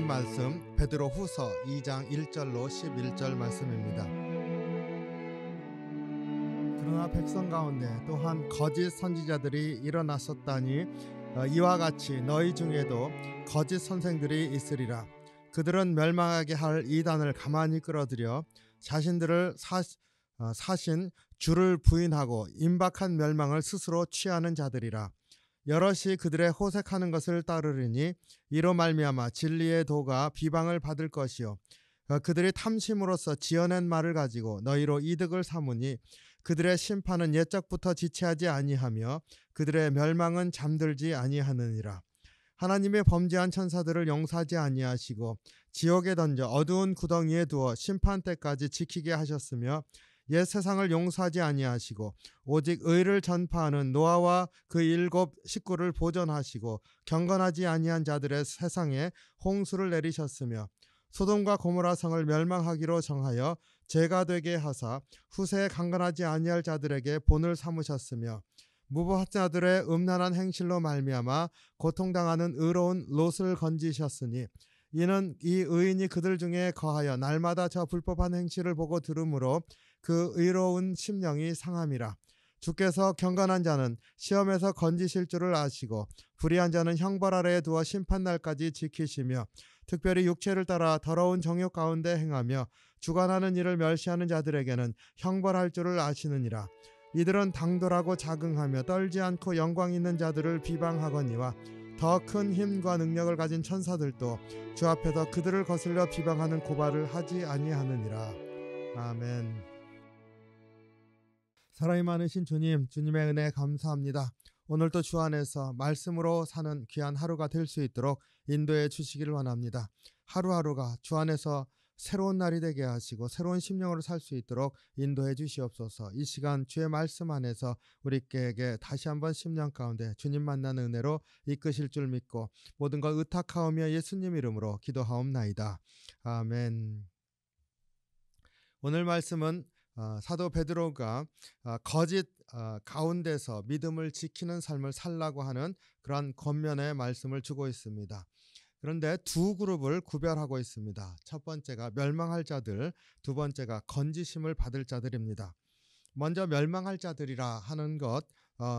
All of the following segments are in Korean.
주신 말씀 베드로 후서 2장 1절로 11절 말씀입니다. 그러나 백성 가운데 또한 거짓 선지자들이 일어났었다니 이와 같이 너희 중에도 거짓 선생들이 있으리라. 그들은 멸망하게 할 이단을 가만히 끌어들여 자신들을 사신 주를 부인하고 임박한 멸망을 스스로 취하는 자들이라. 여럿이 그들의 호색하는 것을 따르리니 이로 말미암아 진리의 도가 비방을 받을 것이요 그들이 탐심으로써 지어낸 말을 가지고 너희로 이득을 삼으니 그들의 심판은 옛적부터 지체하지 아니하며 그들의 멸망은 잠들지 아니하느니라. 하나님의 범죄한 천사들을 용서하지 아니하시고 지옥에 던져 어두운 구덩이에 두어 심판 때까지 지키게 하셨으며 옛 세상을 용서하지 아니하시고 오직 의를 전파하는 노아와 그 7 식구를 보존하시고 경건하지 아니한 자들의 세상에 홍수를 내리셨으며 소돔과 고모라 성을 멸망하기로 정하여 죄가 되게 하사 후세에 강건하지 아니할 자들에게 본을 삼으셨으며 무법한 자들의 음란한 행실로 말미암아 고통당하는 의로운 롯을 건지셨으니 이는 이 의인이 그들 중에 거하여 날마다 저 불법한 행실을 보고 들으므로 그 의로운 심령이 상함이라. 주께서 경건한 자는 시험에서 건지실 줄을 아시고 불의한 자는 형벌 아래에 두어 심판날까지 지키시며 특별히 육체를 따라 더러운 정욕 가운데 행하며 주관하는 일을 멸시하는 자들에게는 형벌할 줄을 아시느니라. 이들은 당돌하고 자긍하며 떨지 않고 영광 있는 자들을 비방하거니와 더 큰 힘과 능력을 가진 천사들도 주 앞에서 그들을 거슬려 비방하는 고발을 하지 아니하느니라. 아멘. 사랑이 많으신 주님, 주님의 은혜 감사합니다. 오늘도 주 안에서 말씀으로 사는 귀한 하루가 될 수 있도록 인도해 주시기를 원합니다. 하루하루가 주 안에서 새로운 날이 되게 하시고 새로운 심령으로 살 수 있도록 인도해 주시옵소서. 이 시간 주의 말씀 안에서 우리에게 다시 한번 심령 가운데 주님 만나는 은혜로 이끄실 줄 믿고 모든 걸 의탁하오며 예수님 이름으로 기도하옵나이다. 아멘. 오늘 말씀은 사도 베드로가 거짓 가운데서 믿음을 지키는 삶을 살라고 하는 그러한 권면의 말씀을 주고 있습니다. 그런데 두 그룹을 구별하고 있습니다. 첫 번째가 멸망할 자들, 두 번째가 건지심을 받을 자들입니다. 먼저 멸망할 자들이라 하는 것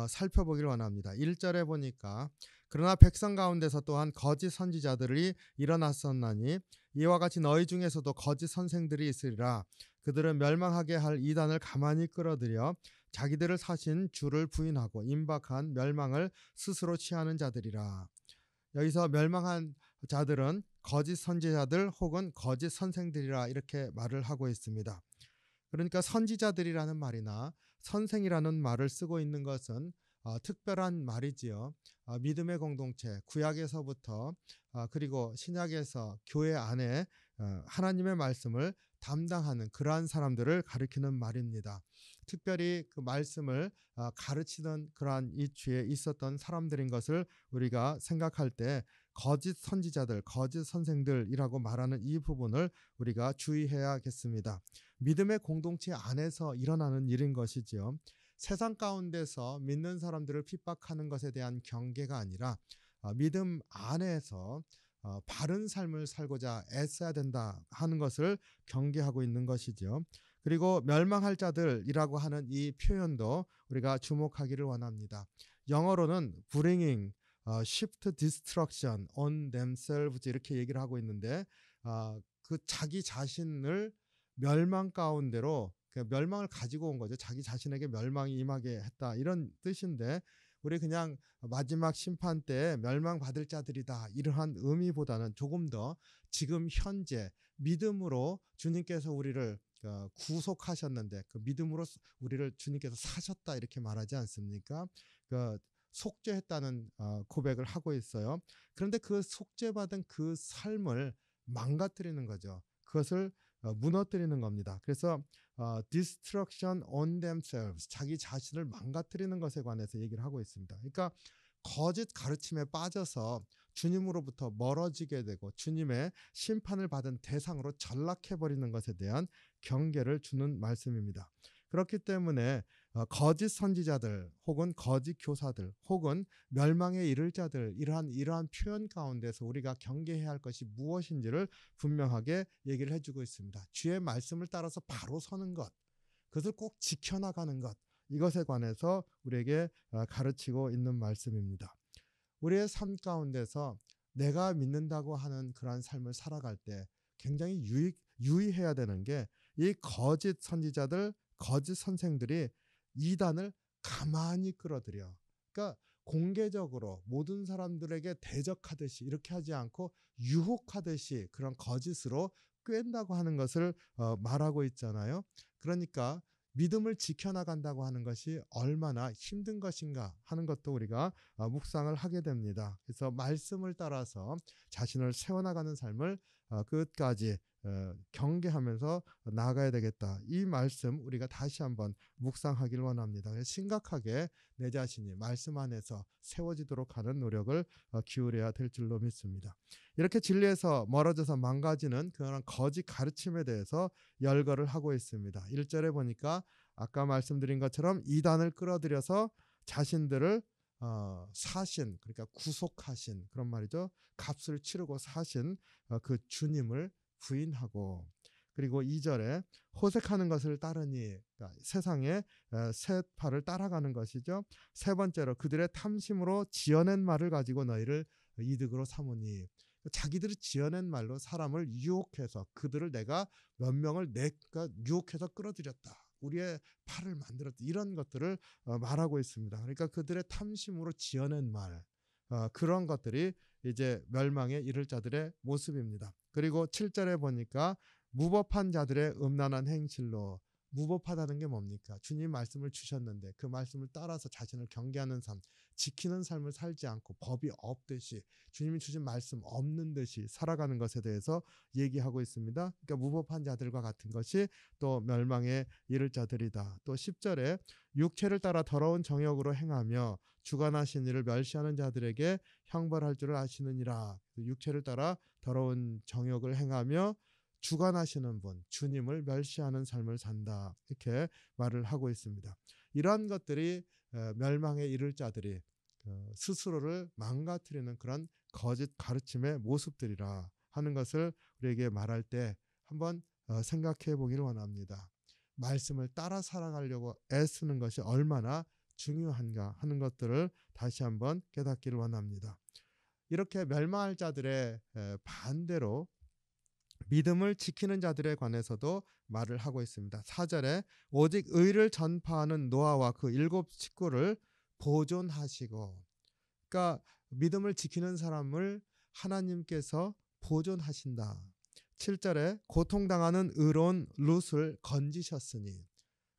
살펴보길 원합니다. 1절에 보니까 그러나 백성 가운데서 또한 거짓 선지자들이 일어났었나니 이와 같이 너희 중에서도 거짓 선생들이 있으리라. 그들은 멸망하게 할 이단을 가만히 끌어들여 자기들을 사신 주를 부인하고 임박한 멸망을 스스로 취하는 자들이라. 여기서 멸망한 자들은 거짓 선지자들 혹은 거짓 선생들이라 이렇게 말을 하고 있습니다. 그러니까 선지자들이라는 말이나 선생이라는 말을 쓰고 있는 것은 특별한 말이지요. 믿음의 공동체, 구약에서부터 그리고 신약에서 교회 안에 하나님의 말씀을 담당하는 그러한 사람들을 가리키는 말입니다. 특별히 그 말씀을 가르치던 그러한 이주에 있었던 사람들인 것을 우리가 생각할 때 거짓 선지자들, 거짓 선생들이라고 말하는 이 부분을 우리가 주의해야겠습니다. 믿음의 공동체 안에서 일어나는 일인 것이지요. 세상 가운데서 믿는 사람들을 핍박하는 것에 대한 경계가 아니라 믿음 안에서 바른 삶을 살고자 애써야 된다 하는 것을 경계하고 있는 것이죠. 그리고 멸망할 자들이라고 하는 이 표현도 우리가 주목하기를 원합니다. 영어로는 bringing shift destruction on themselves 이렇게 얘기를 하고 있는데 그 자기 자신을 멸망 가운데로 멸망을 가지고 온 거죠. 자기 자신에게 멸망이 임하게 했다 이런 뜻인데 우리 그냥 마지막 심판 때 멸망받을 자들이다 이러한 의미보다는 조금 더 지금 현재 믿음으로 주님께서 우리를 구속하셨는데 그 믿음으로 우리를 주님께서 사셨다 이렇게 말하지 않습니까? 속죄했다는 고백을 하고 있어요. 그런데 그 속죄받은 그 삶을 망가뜨리는 거죠. 그것을 무너뜨리는 겁니다. 그래서 destruction on themselves, 자기 자신을 망가뜨리는 것에 관해서 얘기를 하고 있습니다. 그러니까 거짓 가르침에 빠져서 주님으로부터 멀어지게 되고 주님의 심판을 받은 대상으로 전락해버리는 것에 대한 경계를 주는 말씀입니다. 그렇기 때문에 거짓 선지자들 혹은 거짓 교사들 혹은 멸망에 이를 자들 이러한 표현 가운데서 우리가 경계해야 할 것이 무엇인지를 분명하게 얘기를 해주고 있습니다. 주의 말씀을 따라서 바로 서는 것, 그것을 꼭 지켜나가는 것, 이것에 관해서 우리에게 가르치고 있는 말씀입니다. 우리의 삶 가운데서 내가 믿는다고 하는 그러한 삶을 살아갈 때 굉장히 유의해야 되는 게 이 거짓 선지자들, 거짓 선생들이 이단을 가만히 끌어들여. 그러니까 공개적으로 모든 사람들에게 대적하듯이 이렇게 하지 않고 유혹하듯이 그런 거짓으로 꿰는다고 하는 것을 말하고 있잖아요. 그러니까 믿음을 지켜나간다고 하는 것이 얼마나 힘든 것인가 하는 것도 우리가 묵상을 하게 됩니다. 그래서 말씀을 따라서 자신을 세워나가는 삶을 끝까지 경계하면서 나아가야 되겠다. 이 말씀 우리가 다시 한번 묵상하길 원합니다. 심각하게 내 자신이 말씀 안에서 세워지도록 하는 노력을 기울여야 될 줄로 믿습니다. 이렇게 진리에서 멀어져서 망가지는 그런 거짓 가르침에 대해서 열거를 하고 있습니다. 1절에 보니까 아까 말씀드린 것처럼 이단을 끌어들여서 자신들을 사신, 그러니까 구속하신 그런 말이죠. 값을 치르고 사신 그 주님을 부인하고, 그리고 2절에 호색하는 것을 따르니, 그러니까 세상의 새 팔을 따라가는 것이죠. 세 번째로 그들의 탐심으로 지어낸 말을 가지고 너희를 이득으로 삼으니, 자기들이 지어낸 말로 사람을 유혹해서 그들을 내가 몇 명을 내가 유혹해서 끌어들였다, 우리의 팔을 만들었다, 이런 것들을 말하고 있습니다. 그러니까 그들의 탐심으로 지어낸 말, 그런 것들이 이제 멸망에 이를 자들의 모습입니다. 그리고 7절에 보니까 무법한 자들의 음란한 행실로, 무법하다는 게 뭡니까? 주님 말씀을 주셨는데 그 말씀을 따라서 자신을 경계하는 삶, 지키는 삶을 살지 않고 법이 없듯이, 주님이 주신 말씀 없는 듯이 살아가는 것에 대해서 얘기하고 있습니다. 그러니까 무법한 자들과 같은 것이 또 멸망에 이를 자들이다. 또 10절에 육체를 따라 더러운 정욕으로 행하며 주관하신 이를 멸시하는 자들에게 형벌할 줄을 아시느니라. 육체를 따라 더러운 정욕을 행하며 주관하시는 분, 주님을 멸시하는 삶을 산다, 이렇게 말을 하고 있습니다. 이러한 것들이 멸망에 이를 자들이 스스로를 망가뜨리는 그런 거짓 가르침의 모습들이라 하는 것을 우리에게 말할 때 한번 생각해 보기를 원합니다. 말씀을 따라 살아가려고 애쓰는 것이 얼마나 중요한가 하는 것들을 다시 한번 깨닫기를 원합니다. 이렇게 멸망할 자들의 반대로 믿음을 지키는 자들에 관해서도 말을 하고 있습니다. 4절에 오직 의를 전파하는 노아와 그 7 식구를 보존하시고, 그러니까 믿음을 지키는 사람을 하나님께서 보존하신다. 7절에 고통당하는 의로운 룻을 건지셨으니,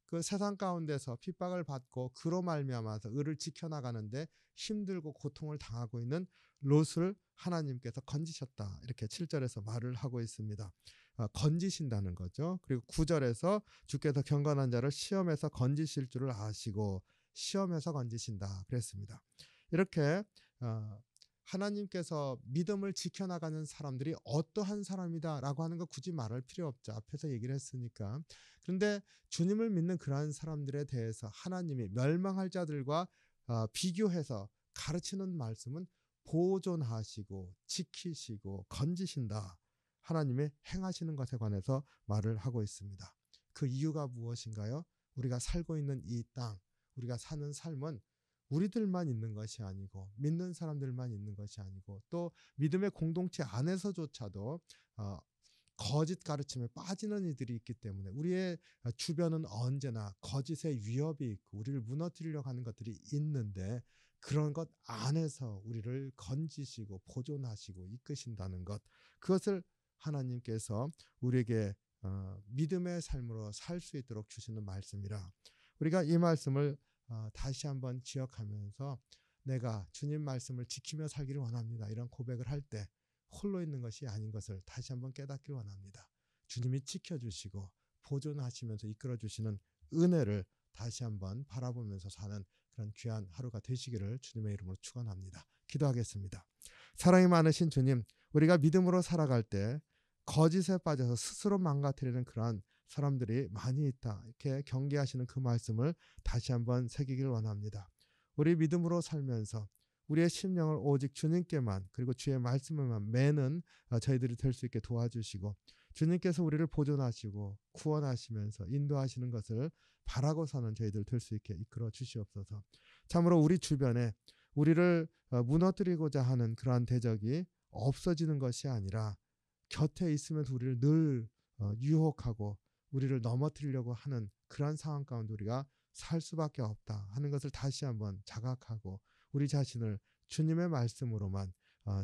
그 세상 가운데서 핍박을 받고 그로 말미암아서 의를 지켜나가는데 힘들고 고통을 당하고 있는 롯을 하나님께서 건지셨다, 이렇게 7절에서 말을 하고 있습니다. 건지신다는 거죠. 그리고 9절에서 주께서 경건한 자를 시험에서 건지실 줄을 아시고, 시험에서 건지신다 그랬습니다. 이렇게 하나님께서 믿음을 지켜나가는 사람들이 어떠한 사람이다라고 하는 거 굳이 말할 필요 없죠. 앞에서 얘기를 했으니까. 그런데 주님을 믿는 그러한 사람들에 대해서 하나님이 멸망할 자들과 비교해서 가르치는 말씀은 보존하시고 지키시고 건지신다, 하나님의 행하시는 것에 관해서 말을 하고 있습니다. 그 이유가 무엇인가요? 우리가 살고 있는 이 땅, 우리가 사는 삶은 우리들만 있는 것이 아니고, 믿는 사람들만 있는 것이 아니고, 또 믿음의 공동체 안에서조차도 거짓 가르침에 빠지는 이들이 있기 때문에 우리의 주변은 언제나 거짓의 위협이 있고 우리를 무너뜨리려고 하는 것들이 있는데, 그런 것 안에서 우리를 건지시고 보존하시고 이끄신다는 것, 그것을 하나님께서 우리에게 믿음의 삶으로 살 수 있도록 주시는 말씀이라, 우리가 이 말씀을 다시 한번 기억하면서 내가 주님 말씀을 지키며 살기를 원합니다, 이런 고백을 할 때 홀로 있는 것이 아닌 것을 다시 한번 깨닫기를 원합니다. 주님이 지켜주시고 보존하시면서 이끌어주시는 은혜를 다시 한번 바라보면서 사는 그런 귀한 하루가 되시기를 주님의 이름으로 축원합니다. 기도하겠습니다. 사랑이 많으신 주님, 우리가 믿음으로 살아갈 때 거짓에 빠져서 스스로 망가뜨리는 그러한 사람들이 많이 있다. 이렇게 경계하시는 그 말씀을 다시 한번 새기길 원합니다. 우리 믿음으로 살면서 우리의 심령을 오직 주님께만 그리고 주의 말씀에만 매는 저희들이 될 수 있게 도와주시고 주님께서 우리를 보존하시고 구원하시면서 인도하시는 것을 바라고 사는 저희들 될 수 있게 이끌어 주시옵소서. 참으로 우리 주변에 우리를 무너뜨리고자 하는 그러한 대적이 없어지는 것이 아니라 곁에 있으면서 우리를 늘 유혹하고 우리를 넘어뜨리려고 하는 그러한 상황 가운데 우리가 살 수밖에 없다 하는 것을 다시 한번 자각하고 우리 자신을 주님의 말씀으로만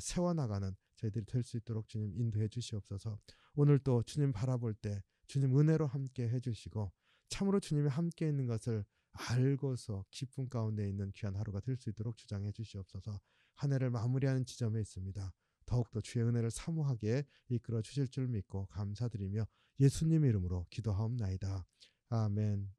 세워나가는 저희들이 될 수 있도록 주님 인도해 주시옵소서. 오늘 또 주님 바라볼 때 주님 은혜로 함께 해주시고 참으로 주님이 함께 있는 것을 알고서 기쁨 가운데 있는 귀한 하루가 될 수 있도록 주장해 주시옵소서. 한 해를 마무리하는 지점에 있습니다. 더욱더 주의 은혜를 사모하게 이끌어 주실 줄 믿고 감사드리며 예수님 이름으로 기도하옵나이다. 아멘.